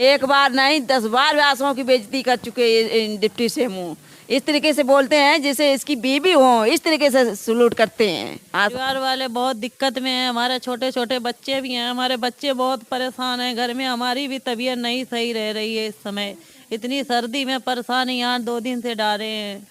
एक बार नहीं 10 बार आसाओं की बेइज्जती कर चुके ये डिप्टी सीएम। इस तरीके से बोलते हैं जैसे इसकी बीवी हो, इस तरीके से सलूट करते हैं। परिवार वाले बहुत दिक्कत में हैं, हमारे छोटे छोटे बच्चे भी हैं, हमारे बच्चे बहुत परेशान हैं घर में, हमारी भी तबीयत नहीं सही रह रही है इस समय। इतनी सर्दी में परेशान यहाँ 2 दिन से डाले हैं,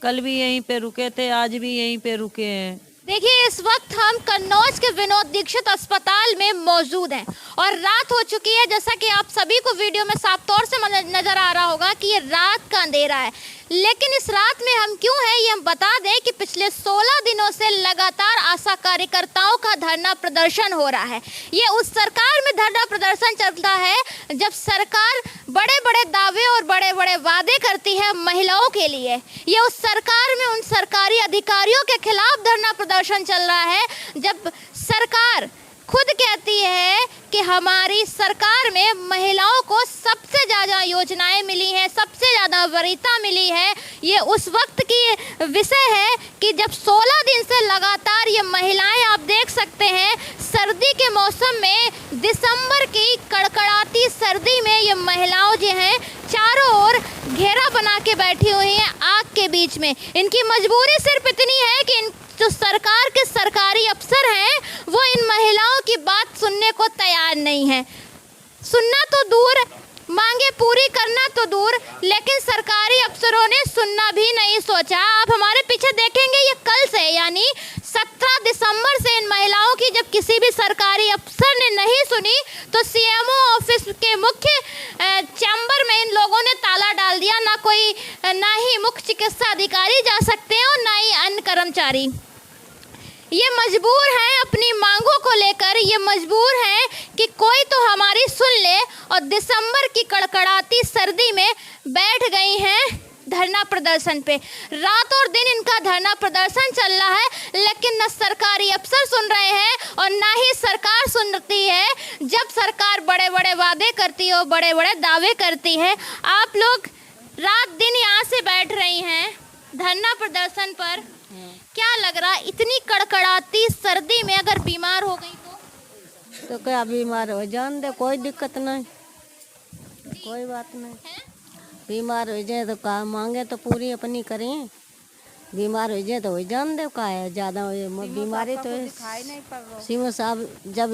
कल भी यहीं पे रुके थे, आज भी यहीं पे रुके हैं। देखिए इस वक्त हम कन्नौज के विनोद दीक्षित अस्पताल में मौजूद हैं और रात हो चुकी है। जैसा कि आप सभी को वीडियो में साफ तौर से नजर आ रहा होगा कि ये रात का अंधेरा है, लेकिन इस रात में हम क्यों हैं ये हम बता दें कि पिछले 16 दिनों से लगातार आशा कार्यकर्ताओं का धरना प्रदर्शन हो रहा है। ये उस सरकार में धरना प्रदर्शन चलता है जब सरकार बड़े बड़े दावे और बड़े बड़े वादे करती है महिलाओं के लिए। ये उस सरकार में उन सरकारी अधिकारियों के खिलाफ धरना प्रदर्शन चल रहा है जब सरकार खुद कहती है कि हमारी सरकार में महिलाओं को सबसे ज़्यादा योजनाएं मिली हैं, सबसे ज़्यादा वरीयता मिली है। ये उस वक्त की विषय है कि जब 16 दिन से लगातार ये महिलाएं, आप देख सकते हैं सर्दी के मौसम में, दिसंबर की कड़कड़ाती सर्दी में ये महिलाओं जो हैं चारों ओर घेरा बना के बैठी हुई हैं आग के बीच में। इनकी मजबूरी सिर्फ इतनी है कि इन जो सरकार के सरकारी अफसर हैं वो इन महिलाओं की बात सुनने को तैयार नहीं है। सुनना तो दूर, मांगे पूरी करना तो दूर, लेकिन सरकारी अफसरों ने सुनना भी नहीं सोचा। आप हमारे पीछे देखेंगे ये कल से यानी 17 दिसंबर से इन महिलाओं की जब किसी भी सरकारी अफसर ने नहीं सुनी तो सीएमओ ऑफिस के मुख्य चैम्बर में इन लोगों ने ताला डाल दिया। ना ही मुख्य चिकित्सा अधिकारी जा सकते हैं और ना ही अन्य कर्मचारी। ये मजबूर हैं अपनी मांगों को लेकर, ये मजबूर हैं कि कोई तो हमारी सुन ले, और दिसंबर की कड़कड़ाती सर्दी में बैठ गई हैं धरना प्रदर्शन पे। रात और दिन इनका धरना प्रदर्शन चल रहा है, लेकिन न सरकारी अफसर सुन रहे हैं और ना ही सरकार सुनती है। जब सरकार बड़े बड़े वादे करती है और बड़े बड़े दावे करती है, आप लोग रात दिन यहाँ से बैठ रही हैं धरना प्रदर्शन पर, क्या लग रहा है इतनी कड़कड़ाती सर्दी में अगर बीमार हो गई तो क्या बीमार हो जान दे, कोई दिक्कत नहीं, कोई बात नहीं। बीमार हो जाए तो का मांगे तो पूरी अपनी करें, बीमार हो जाए तो वही जान दे का है ज्यादा बीमारी तो सीएम साहब जब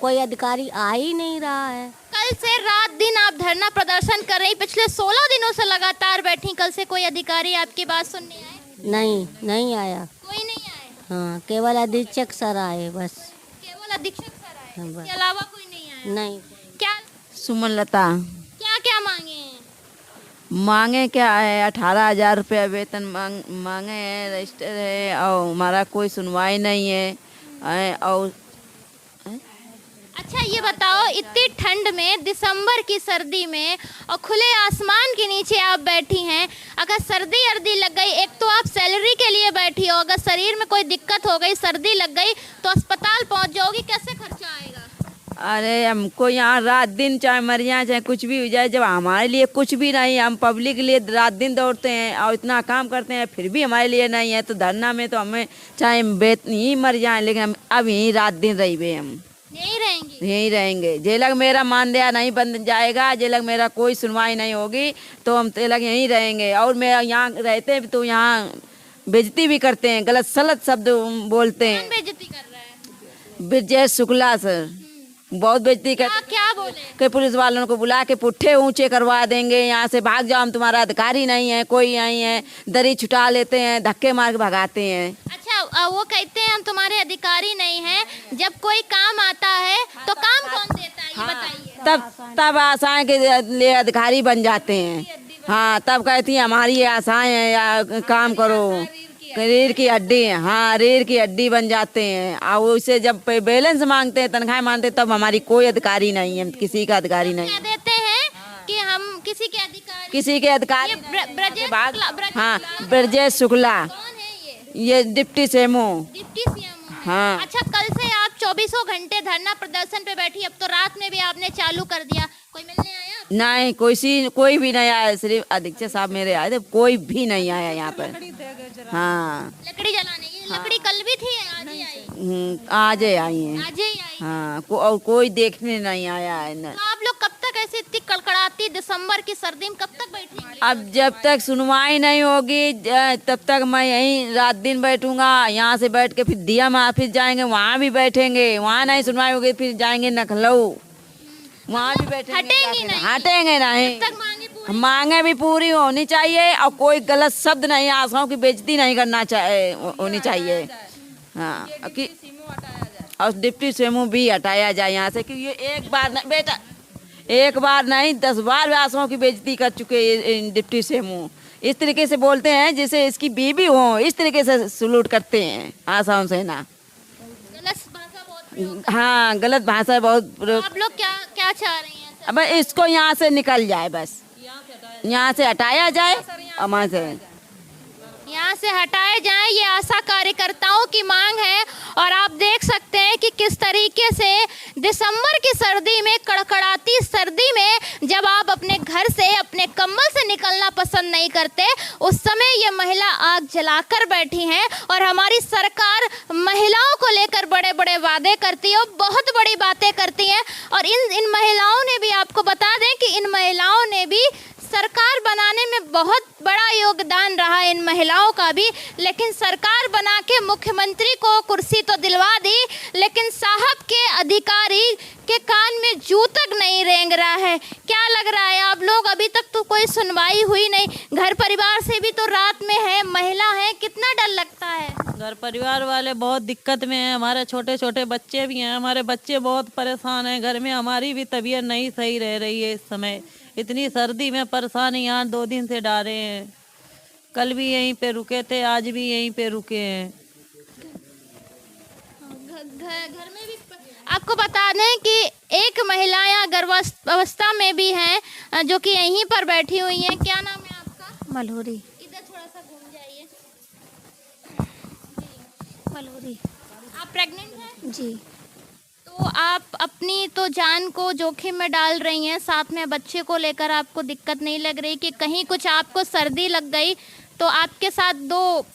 कोई अधिकारी आ ही नहीं रहा है। कल से रात दिन आप धरना प्रदर्शन कर रही, पिछले 16 दिनों से लगातार बैठी, कल से कोई अधिकारी आपकी बात सुनने आए? नहीं आया, कोई नहीं आए। हाँ केवल अधीक्षक सर आए बस। केवल अधीक्षक सर आए, हाँ, इसके अलावा कोई नहीं आया? नहीं। क्या सुमन लता। क्या क्या मांगे हैं? मांगे क्या है, 18,000 रुपया वेतन मांगे हैं, रजिस्टर है और हमारा कोई सुनवाई नहीं है। और अच्छा ये बताओ, इतनी ठंड में, दिसंबर की सर्दी में और खुले आसमान के नीचे आप बैठी हैं, अगर सर्दी अर्दी लग गई, एक तो आप सैलरी के लिए बैठी हो, अगर शरीर में कोई दिक्कत हो गई, सर्दी लग गई तो अस्पताल पहुंच जाओगी, कैसे खर्चा आएगा? अरे हमको यहाँ रात दिन चाहे मर जाए चाहे कुछ भी हो जाए, जब हमारे लिए कुछ भी नहीं, हम पब्लिक के लिए रात दिन दौड़ते हैं और इतना काम करते हैं, फिर भी हमारे लिए नहीं है, तो धरना में तो हमें चाहे ही मर जाए, लेकिन हम अब यहीं रात दिन रही हम यहीं रहेंगे। जेलक मेरा मानदेय नहीं बन जाएगा, जेलक मेरा कोई सुनवाई नहीं होगी तो हम तेलक यहीं रहेंगे। और मैं यहाँ रहते हैं तो यहाँ बेइज्जती भी करते हैं, गलत सलत शब्द बोलते हैं। बेइज्जती कर रहा है? ब्रजेश शुक्ला सर बहुत बेइज्जती करते। क्या बोले? कि पुलिस वालों को बुला के पुट्ठे ऊंचे करवा देंगे, यहाँ से भाग जाओ, हम तुम्हारा अधिकारी नहीं है, कोई नहीं है, दरी छुटा लेते हैं, धक्के मार के भगाते हैं। अच्छा वो कहते हैं हम तुम्हारे अधिकारी नहीं हैं, जब कोई काम आता है तो काम कौन देता है ये बताइए? तब आशाएं के लिए अधिकारी बन जाते हैं। हाँ तब कहती है हमारी आशाएं हैं या काम करो, रीढ़ की हड्डी है। हाँ रीढ़ की हड्डी बन जाते हैं। और उससे जब बैलेंस मांगते हैं, तनख्वाह मांगते हैं, तब हमारी कोई अधिकारी नहीं है, किसी का अधिकारी नहीं। कह देते हैं कि हम किसी के अधिकारी हाँ ब्रजेश शुक्ला, ये डिप्टी सीएमओ। हाँ। अच्छा कल से आप 24 घंटे धरना प्रदर्शन पे बैठी, अब तो रात में भी आपने चालू कर दिया, कोई मिलने आया? नहीं कोई भी नहीं आया, सिर्फ अधीक्षक साहब मेरे आए थे, कोई भी नहीं आया यहाँ पर। हाँ लकड़ी जलाने लकड़ी कल भी थी, आज ही आई? आज ही आई है। आज ही आई। हाँ, और कोई देखने नहीं आया है न। तो आप लोग कब तक ऐसे इतनी कड़कड़ाती दिसंबर की सर्दी में कब तक बैठेंगे? अब जब तक सुनवाई नहीं होगी तब तक मैं यहीं रात दिन बैठूंगा। यहाँ से बैठ के फिर डीएम ऑफिस जाएंगे, वहाँ भी बैठेंगे। वहाँ नहीं सुनवाई होगी फिर जाएंगे लखनऊ, वहाँ भी बैठेंगे। हटेंगी नहीं? हटेंगे नहीं। तक मांगे पूरी? मांगे भी पूरी होनी चाहिए और कोई गलत शब्द नहीं, आशाओं की बेइज्जती नहीं करना होनी चाहिए। हाँ, और डिप्टी सीएम भी हटाया जाए यहाँ से, क्योंकि ये एक बार नहीं बेटा, एक बार नहीं 10 बार आशाओं की बेइज्जती कर चुके ये डिप्टी सीएम। इस तरीके से बोलते हैं जैसे इसकी बीवी हो, इस तरीके से सलूट करते हैं आशाओं से ना। गलत भाषा बहुत। हाँ, गलत भाषा बहुत। आप लोग क्या क्या चाह रही हैं? अब इसको यहाँ से निकल जाए, बस यहाँ से हटाया जाए और वहाँ से यहाँ से हटाए जाएं, ये आशा कार्यकर्ताओं की मांग है। और आप देख सकते हैं कि किस तरीके से दिसंबर की सर्दी में, कड़कड़ाती सर्दी में, जब आप अपने घर से, अपने कंबल से निकलना पसंद नहीं करते, उस समय ये महिला आग जलाकर बैठी हैं। और हमारी सरकार महिलाओं को लेकर बड़े बड़े वादे करती है और बहुत बड़ी बातें करती है। और इन महिलाओं ने भी, आपको बता दें कि इन महिलाओं ने भी सरकार बनाने में बहुत बड़ा योगदान रहा, इन महिलाओं का भी। लेकिन सरकार बना के मुख्यमंत्री को कुर्सी तो दिलवा दी, लेकिन साहब के अधिकारी के कान में जू तक नहीं रेंग रहा है। क्या लग रहा है आप लोग? अभी तक तो कोई सुनवाई हुई नहीं। घर परिवार से भी तो रात में है, महिला है, कितना डर लगता है? घर परिवार वाले बहुत दिक्कत में हैं। हमारे छोटे छोटे बच्चे भी हैं, हमारे बच्चे बहुत परेशान हैं। घर में हमारी भी तबीयत नहीं सही रह रही है इस समय। इतनी सर्दी में परेशान यहाँ 2 दिन से डाले हैं। कल भी यहीं पे रुके थे, आज भी यहीं पे रुके हैं। घर में भी आपको बता दें कि एक महिला यहाँ गर्भावस्था में भी है जो कि यहीं पर बैठी हुई है। क्या नाम है आपका? मलहोरी। इधर थोड़ा सा घूम जाइए। मलहोरी। आप प्रेग्नेंट हैं? जी। तो आप अपनी तो जान को जोखिम में डाल रही हैं, साथ में बच्चे को लेकर आपको दिक्कत नहीं लग रही कि कहीं कुछ आपको सर्दी लग गई तो आपके साथ दो?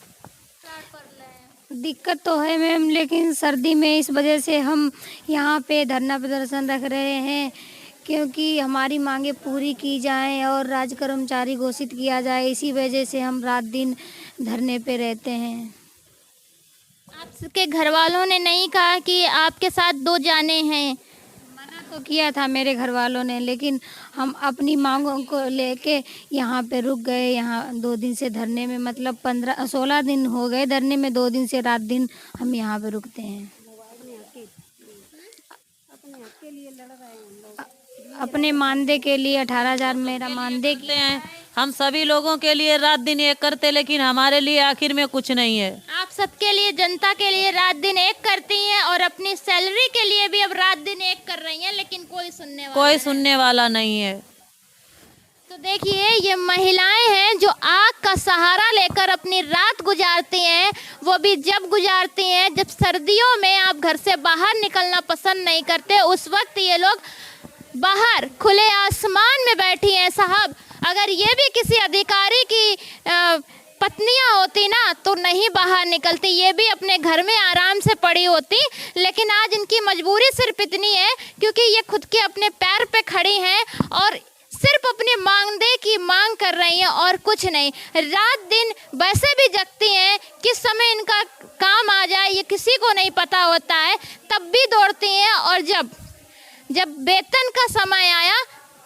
दिक्कत तो है मैम, लेकिन सर्दी में इस वजह से हम यहाँ पे धरना प्रदर्शन रख रहे हैं क्योंकि हमारी मांगे पूरी की जाएं और राज्य कर्मचारी घोषित किया जाए। इसी वजह से हम रात दिन धरने पे रहते हैं। आपके घर वालों ने नहीं कहा कि आपके साथ 2 जाने हैं? मना तो किया था मेरे घर वालों ने, लेकिन हम अपनी मांगों को लेके यहाँ पे रुक गए। यहाँ 2 दिन से धरने में, मतलब 16 दिन हो गए धरने में। 2 दिन से रात दिन हम यहाँ पे रुकते हैं। अपने मानदेय के लिए 18,000 मेरा मानदेय करते हैं। हम सभी लोगों के लिए रात दिन एक करते, लेकिन हमारे लिए आखिर में कुछ नहीं है। आप सबके लिए, जनता के लिए रात दिन एक करती हैं और अपनी सैलरी के लिए भी अब रात दिन एक कर रही हैं, लेकिन कोई सुनने वाला नहीं है। तो देखिए, ये महिलाएं हैं जो आग का सहारा लेकर अपनी रात गुजारती हैं। वो भी जब गुजारती हैं जब सर्दियों में आप घर से बाहर निकलना पसंद नहीं करते, उस वक्त ये लोग बाहर खुले आसमान में बैठी हैं। साहब, अगर ये भी किसी अधिकारी की पत्नियां होती ना तो नहीं बाहर निकलती, ये भी अपने घर में आराम से पड़ी होती। लेकिन आज इनकी मजबूरी सिर्फ इतनी है क्योंकि ये खुद के अपने पैर पे खड़ी हैं और सिर्फ अपनी मानदेय की मांग कर रही हैं और कुछ नहीं। रात दिन वैसे भी जगती हैं, किस समय इनका काम आ जाए ये किसी को नहीं पता होता है, तब भी दौड़ती हैं। और जब वेतन का समय आया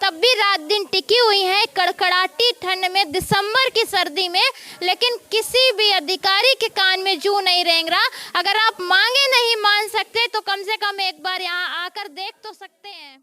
तब भी रात दिन टिकी हुई हैं कड़कड़ाती ठंड में, दिसंबर की सर्दी में। लेकिन किसी भी अधिकारी के कान में जू नहीं रेंग रहा। अगर आप मांगे नहीं मान सकते तो कम से कम एक बार यहाँ आकर देख तो सकते हैं।